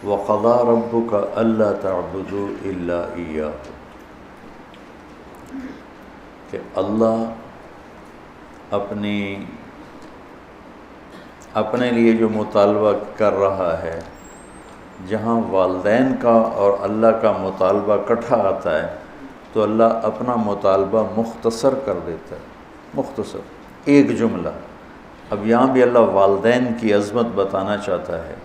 وَقَضَى رَبُّكَ أَلَّا تَعْبُدُوا إِلَّا إِيَّاهُ، کہ اللہ اپنے لیے جو مطالبہ کر رہا ہے، جہاں والدین کا اور اللہ کا مطالبہ اکٹھا آتا ہے تو اللہ اپنا مطالبہ مختصر کر دیتا ہے، مختصر ایک جملہ۔ اب یہاں بھی اللہ والدین کی عظمت بتانا چاہتا ہے،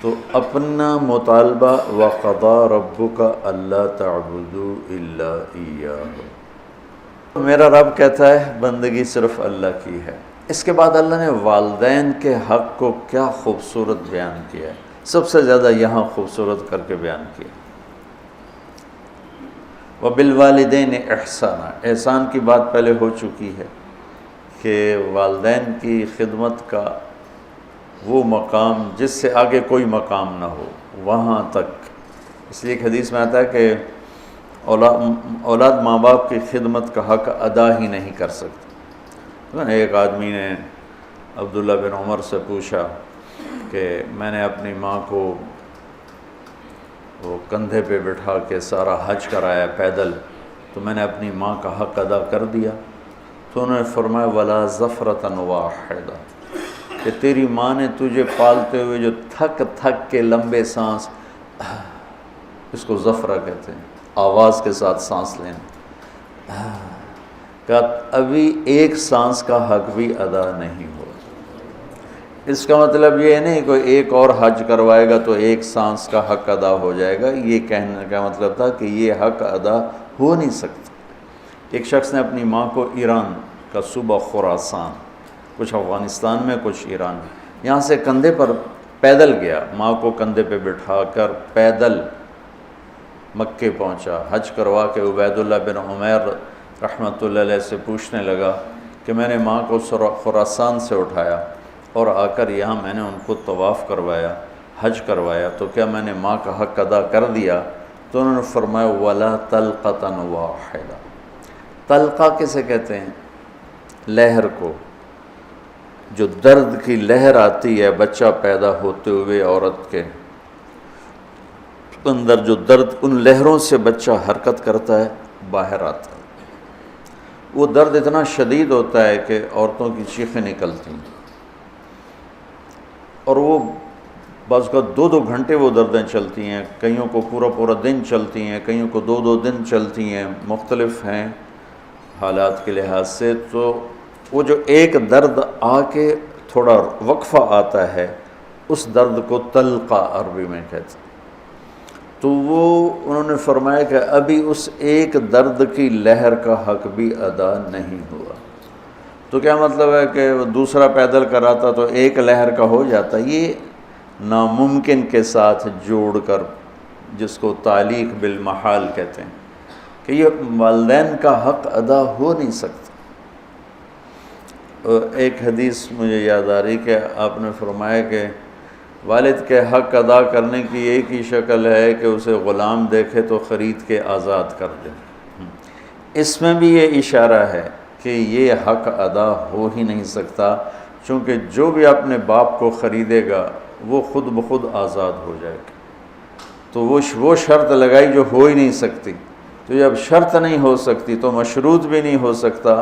تو اپنا مطالبہ وَقَضَى رَبُّكَ أَلَّا تَعْبُدُوا إِلَّا إِيَّاهُ، میرا رب کہتا ہے بندگی صرف اللہ کی ہے۔ اس کے بعد اللہ نے والدین کے حق کو کیا خوبصورت بیان کیا ہے، سب سے زیادہ یہاں خوبصورت کر کے بیان کیا۔ وَبِالْوَالِدَيْنِ إِحْسَانًا، احسان کی بات پہلے ہو چکی ہے کہ والدین کی خدمت کا وہ مقام جس سے آگے کوئی مقام نہ ہو، وہاں تک۔ اس لیے ایک حدیث میں آتا ہے کہ اولاد ماں باپ کی خدمت کا حق ادا ہی نہیں کر سکتی۔ ایک آدمی نے عبداللہ بن عمر سے پوچھا کہ میں نے اپنی ماں کو وہ کندھے پہ بٹھا کے سارا حج کرایا پیدل، تو میں نے اپنی ماں کا حق ادا کر دیا؟ تو انہوں نے فرمایا وَلَا زَفْرَةً وَاحِدَةً، کہ تیری ماں نے تجھے پالتے ہوئے جو تھک تھک کے لمبے سانس، اس کو زفرہ کہتے ہیں، آواز کے ساتھ سانس لینا، کہ ابھی ایک سانس کا حق بھی ادا نہیں ہوا۔ اس کا مطلب یہ نہیں کوئی ایک اور حج کروائے گا تو ایک سانس کا حق ادا ہو جائے گا، یہ کہنے کا مطلب تھا کہ یہ حق ادا ہو نہیں سکتا۔ ایک شخص نے اپنی ماں کو ایران کا صوبہ خراسان، کچھ افغانستان میں کچھ ایران میں، یہاں سے کندھے پر پیدل گیا، ماں کو کندھے پہ بٹھا کر پیدل مکے پہنچا، حج کروا کے عبید اللہ بن عمیر رحمۃ اللہ علیہ سے پوچھنے لگا کہ میں نے ماں کو خراسان سے اٹھایا اور آ کر یہاں میں نے ان کو طواف کروایا، حج کروایا، تو کیا میں نے ماں کا حق ادا کر دیا؟ تو انہوں نے فرمایا وَلَا طَلْقَةً وَاحِدَةً، طلقہ کسے کہتے ہیں؟ لہر کو، جو درد کی لہر آتی ہے بچہ پیدا ہوتے ہوئے عورت کے اندر، جو درد، ان لہروں سے بچہ حرکت کرتا ہے، باہر آتا ہے، وہ درد اتنا شدید ہوتا ہے کہ عورتوں کی چیخیں نکلتی ہیں، اور وہ بعض کا 2 گھنٹے وہ دردیں چلتی ہیں، کئیوں کو پورا دن چلتی ہیں، کئیوں کو 2 دن چلتی ہیں، مختلف ہیں حالات کے لحاظ سے۔ تو وہ جو ایک درد آ کے تھوڑا وقفہ آتا ہے، اس درد کو طلقہ عربی میں کہتے ہیں۔ تو وہ انہوں نے فرمایا کہ ابھی اس ایک درد کی لہر کا حق بھی ادا نہیں ہوا۔ تو کیا مطلب ہے کہ وہ دوسرا پیدل کراتا تو ایک لہر کا ہو جاتا؟ یہ ناممکن کے ساتھ جوڑ کر، جس کو تعلیق بالمحال کہتے ہیں، کہ یہ والدین کا حق ادا ہو نہیں سکتا۔ ایک حدیث مجھے یاد آ رہی کہ آپ نے فرمایا کہ والد کے حق ادا کرنے کی ایک ہی شکل ہے کہ اسے غلام دیکھے تو خرید کے آزاد کر دے۔ اس میں بھی یہ اشارہ ہے کہ یہ حق ادا ہو ہی نہیں سکتا، چونکہ جو بھی اپنے باپ کو خریدے گا وہ خود بخود آزاد ہو جائے گا۔ تو وہ شرط لگائی جو ہو ہی نہیں سکتی، تو جب شرط نہیں ہو سکتی تو مشروط بھی نہیں ہو سکتا،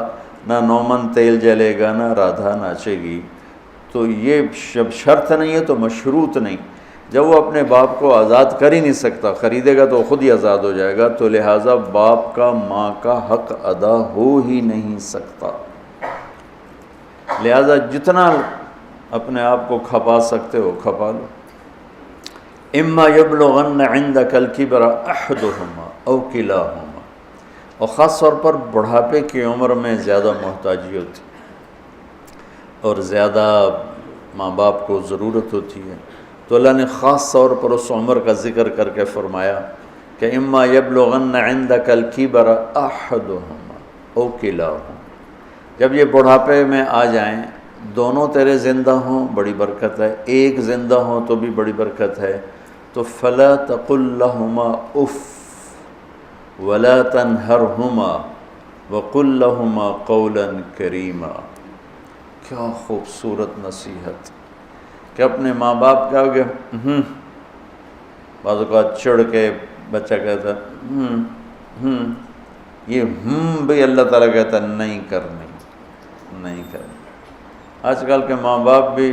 نہ 9 من تیل جلے گا، نہ رادھا ناچے گی۔ تو یہ جب شرط نہیں ہے تو مشروط نہیں، جب وہ اپنے باپ کو آزاد کر ہی نہیں سکتا، خریدے گا تو خود ہی آزاد ہو جائے گا، تو لہٰذا باپ کا ماں کا حق ادا ہو ہی نہیں سکتا۔ لہٰذا جتنا اپنے آپ کو کھپا سکتے ہو کھپا لو۔ اما یبلغن عندک الکبر احدہما او کلاہما، اور خاص طور پر بڑھاپے کی عمر میں زیادہ محتاجی ہوتی اور زیادہ ماں باپ کو ضرورت ہوتی ہے، تو اللہ نے خاص طور پر اس عمر کا ذکر کر کے فرمایا کہ اما یبلغن عندک الکبر احدہما او کلاہما، جب یہ بڑھاپے میں آ جائیں، دونوں تیرے زندہ ہوں بڑی برکت ہے، ایک زندہ ہوں تو بھی بڑی برکت ہے، تو فلا تقل لہما اف ولا تنہرہما وقل لہما قولا کریما۔ کیا خوبصورت نصیحت کہ اپنے ماں باپ کے آگے بعض اوقات چڑھ کے بچہ کہتا ہے یہ بھی اللہ تعالیٰ کہتا ہے نہیں کرنی۔ آج کل کے ماں باپ بھی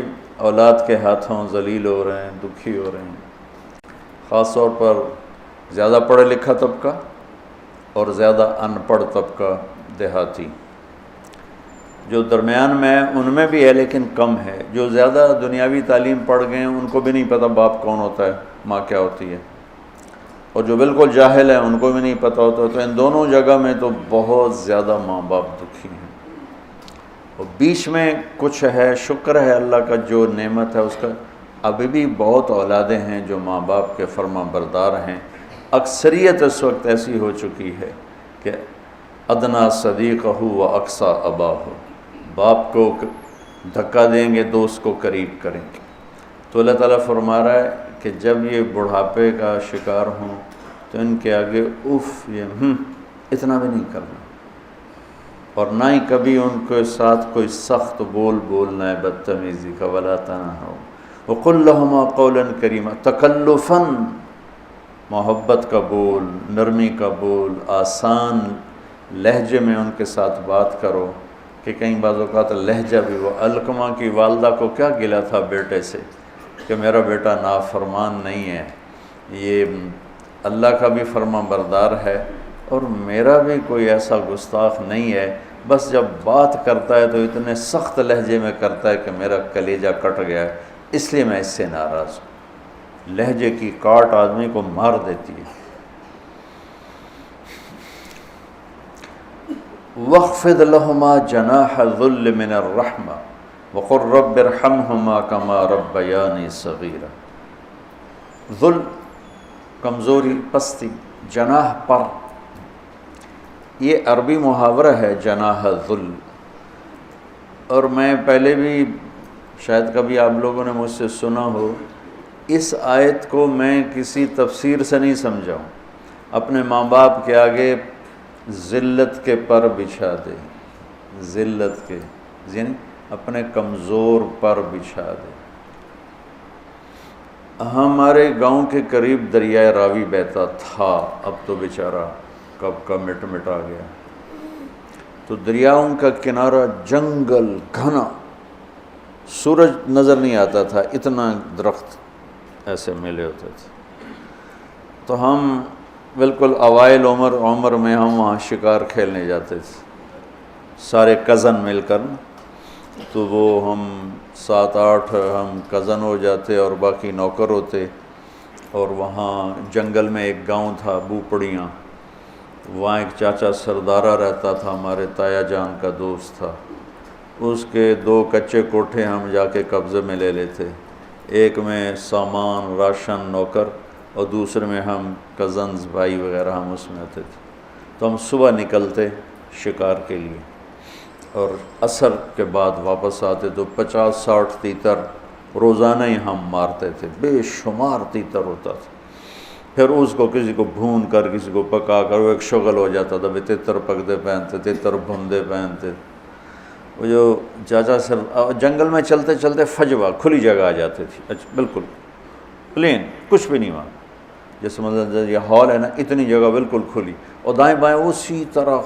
اولاد کے ہاتھوں ذلیل ہو رہے ہیں، دکھی ہو رہے ہیں، خاص طور پر زیادہ پڑھا لکھا طبقہ اور زیادہ ان پڑھ طبقہ دیہاتی۔ جو درمیان میں ہے ان میں بھی ہے لیکن کم ہے۔ جو زیادہ دنیاوی تعلیم پڑھ گئے ہیں ان کو بھی نہیں پتہ باپ کون ہوتا ہے، ماں کیا ہوتی ہے، اور جو بالکل جاہل ہیں ان کو بھی نہیں پتہ ہوتا۔ تو ان دونوں جگہ میں تو بہت زیادہ ماں باپ دکھی ہیں، اور بیچ میں کچھ ہے، شکر ہے اللہ کا جو نعمت ہے اس کا، ابھی بھی بہت اولادیں ہیں جو ماں باپ کے فرما بردار ہیں۔ اکثریت اس وقت ایسی ہو چکی ہے کہ ادنا صدیقہ و اقصی اباہ، باپ کو دھکا دیں گے دوست کو قریب کریں گے۔ تو اللہ تعالیٰ فرما رہا ہے کہ جب یہ بڑھاپے کا شکار ہوں تو ان کے آگے یہ اتنا بھی نہیں کرنا، اور نہ ہی کبھی ان کے ساتھ کوئی سخت بول بولنا ہے بدتمیزی کا۔ ولا تنہروا وقل لہما قولا کریما، تکلفاً محبت کا بول، نرمی کا بول، آسان لہجے میں ان کے ساتھ بات کرو، کہ کہیں بعض اوقات لہجہ بھی وہ علقمہ کی والدہ کو کیا گلا تھا بیٹے سے کہ میرا بیٹا نافرمان نہیں ہے، یہ اللہ کا بھی فرما بردار ہے اور میرا بھی کوئی ایسا گستاخ نہیں ہے، بس جب بات کرتا ہے تو اتنے سخت لہجے میں کرتا ہے کہ میرا کلیجہ کٹ گیا ہے، اس لیے میں اس سے ناراض ہوں۔ لہجے کی کاٹ آدمی کو مار دیتی ہے۔ وَاخْفِضْ لَهُمَا جَنَاحَ الذُّلِّ مِنَ الرَّحْمَةِ وَقُلْ رَبِّ ارْحَمْهُمَا كَمَا رَبَّيَانِي صَغِيرًا۔ ذل، کمزوری، پستی، جناح پر، یہ عربی محاورہ ہے جناح الذل، اور میں پہلے بھی شاید کبھی آپ لوگوں نے مجھ سے سنا ہو، اس آیت کو میں کسی تفسیر سے نہیں سمجھا ہوں۔ اپنے ماں باپ کے آگے ذلت کے پر بچھا دے، ذلت کے یعنی اپنے کمزور پر بچھا دے۔ ہمارے گاؤں کے قریب دریائے راوی بہتا تھا، اب تو بیچارہ کب کا مٹ آ گیا۔ تو دریاؤں کا کنارہ جنگل گھنا، سورج نظر نہیں آتا تھا، اتنا درخت ایسے ملے ہوتے تھے۔ تو ہم بالکل اوائل عمر میں ہم وہاں شکار کھیلنے جاتے تھے، سارے کزن مل کر، تو وہ ہم 7-8 ہم کزن ہو جاتے اور باقی نوکر ہوتے، اور وہاں جنگل میں ایک گاؤں تھا بوپڑیاں، وہاں ایک چاچا سردارہ رہتا تھا، ہمارے تایا جان کا دوست تھا، اس کے 2 کچے کوٹھے ہم جا کے قبضے میں لے لیتے، ایک میں سامان راشن نوکر اور دوسرے میں ہم کزنز بھائی وغیرہ ہم اس میں آتے تھے۔ تو ہم صبح نکلتے شکار کے لیے اور عصر کے بعد واپس آتے، تو 50-60 تیتر روزانہ ہی ہم مارتے تھے، بے شمار تیتر ہوتا تھا۔ پھر اس کو کسی کو بھون کر کسی کو پکا کر وہ ایک شغل ہو جاتا تھا، تیتر پکتے پہنتے، تیتر بھوندے پہنتے۔ وہ جو چاچا سر جنگل میں چلتے چلتے فجوہ کھلی جگہ آ جاتی تھی، بالکل پلین، کچھ بھی نہیں وہاں، جیسے مطلب یہ ہال ہے نا، اتنی جگہ بالکل کھلی، اور دائیں بائیں اسی طرح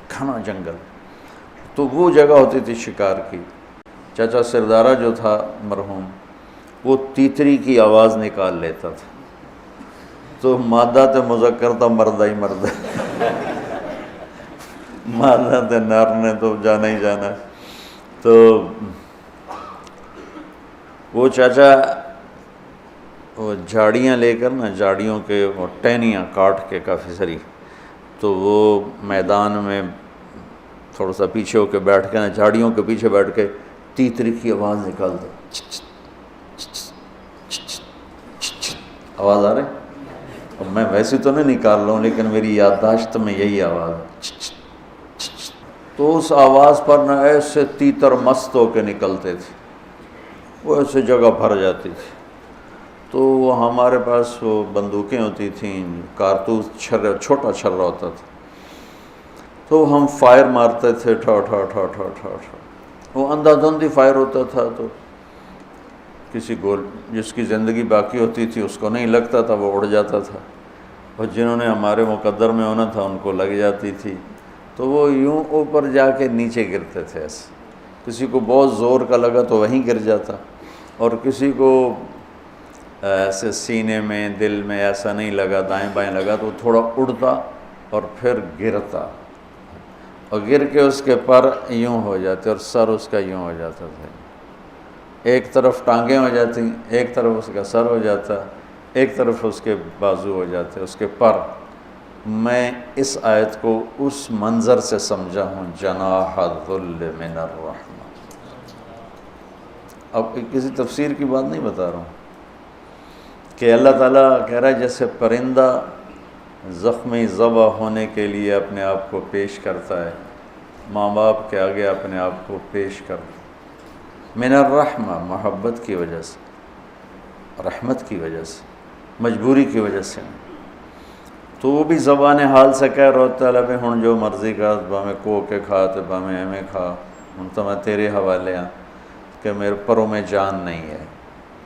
گھنا جنگل، تو وہ جگہ ہوتی تھی شکار کی۔ چاچا سردارہ جو تھا مرحوم، وہ تیتری کی آواز نکال لیتا تھا، تو مادہ تے مذکر تھا، مردہ ہی مردہ، مادہ تے نر نے تو جانا ہی جانا۔ تو وہ چاچا وہ جھاڑیاں لے کر نا، جھاڑیوں کے وہ ٹہنیاں کاٹ کے کافی ساری، تو وہ میدان میں تھوڑا سا پیچھے ہو کے بیٹھ کے نا، جھاڑیوں کے پیچھے بیٹھ کے تیتری کی آواز نکالتا، آواز آ رہی؟ اب میں ویسے تو نہیں نکال رہا ہوں لیکن میری یادداشت میں یہی آواز ہے۔ تو اس آواز پر نہ ایسے تیتر مست ہو کے نکلتے تھے، وہ ایسے جگہ بھر جاتی تھی۔ تو وہ ہمارے پاس وہ بندوقیں ہوتی تھیں، کارتوس چھوٹا چھرا ہوتا تھا، تو ہم فائر مارتے تھے، ٹھا ٹھا ٹھا ٹھا ٹھا ٹھا، وہ اندھا دھند ہی فائر ہوتا تھا، تو جس کی زندگی باقی ہوتی تھی اس کو نہیں لگتا تھا، وہ اڑ جاتا تھا، اور جنہوں نے ہمارے مقدر میں ہونا تھا ان کو لگ جاتی تھی، تو وہ یوں اوپر جا کے نیچے گرتے تھے ایسے. کسی کو بہت زور کا لگا تو وہیں گر جاتا، اور کسی کو ایسے سینے میں دل میں ایسا نہیں لگا، دائیں بائیں لگا تو وہ تھوڑا اڑتا اور پھر گرتا، اور گر کے اس کے پر یوں ہو جاتے اور سر اس کا یوں ہو جاتا تھا. ایک طرف ٹانگیں ہو جاتی، ایک طرف اس کا سر ہو جاتا، ایک طرف اس کے بازو ہو جاتے، اس کے پر. میں اس آیت کو اس منظر سے سمجھا ہوں، جناح الذل من الرحمہ. اب کسی تفسیر کی بات نہیں بتا رہا ہوں کہ اللہ تعالیٰ کہہ رہا ہے جیسے پرندہ زخمی ذبح ہونے کے لیے اپنے آپ کو پیش کرتا ہے، ماں باپ کے آگے اپنے آپ کو پیش کرتا ہے، من الرحمہ، محبت کی وجہ سے، رحمت کی وجہ سے، مجبوری کی وجہ سے. تو وہ بھی زبان حال سے کہہ رہا ہوتا ہے ہن جو مرضی کا باہیں کو کے کھا تو باہیں ایویں کھا، ہن تو میں تیرے حوالے ہاں کہ میرے پروں میں جان نہیں ہے،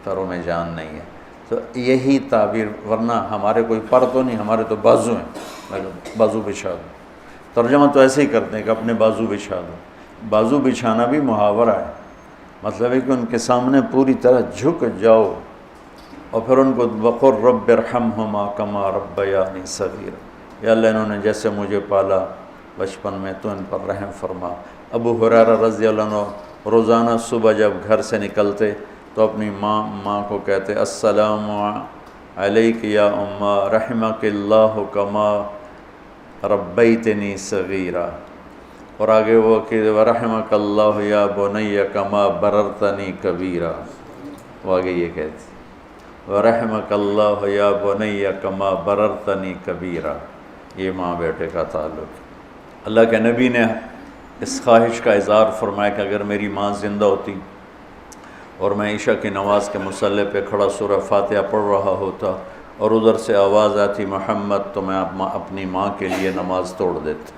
پروں میں جان نہیں ہے. تو یہی تعبیر، ورنہ ہمارے کوئی پر تو نہیں، ہمارے تو بازو ہیں، بازو بچھا دو. ترجمہ تو ایسے ہی کرتے ہیں کہ اپنے بازو بچھا دو. بازو بچھانا بھی محاورہ ہے، مطلب ہے کہ ان کے سامنے پوری طرح جھک جاؤ، اور پھر ان کو وقر رب ارحمہما کما ربیانی صغیرا، یا اللہ انہوں نے جیسے مجھے پالا بچپن میں تو ان پر رحم فرما. ابو ہریرہ رضی اللہ عنہ روزانہ صبح جب گھر سے نکلتے تو اپنی ماں کو کہتے السلام علیک یا اماں رحمک اللہ کما ربیتنی صغیرا، اور آگے وہ کہ ورحمک اللہ یا بنی کما بررتنی کبیرا، وہ آگے یہ کہتے ورحمک اللہ یا بنی کما بررتنی کبیرا. یہ ماں بیٹے کا تعلق. اللہ کے نبی نے اس خواہش کا اظہار فرمایا کہ اگر میری ماں زندہ ہوتی اور میں عشاء کی نماز کے مصلی پہ کھڑا سورہ فاتحہ پڑھ رہا ہوتا اور ادھر سے آواز آتی محمد، تو میں اپنی ماں کے لیے نماز توڑ دیتا.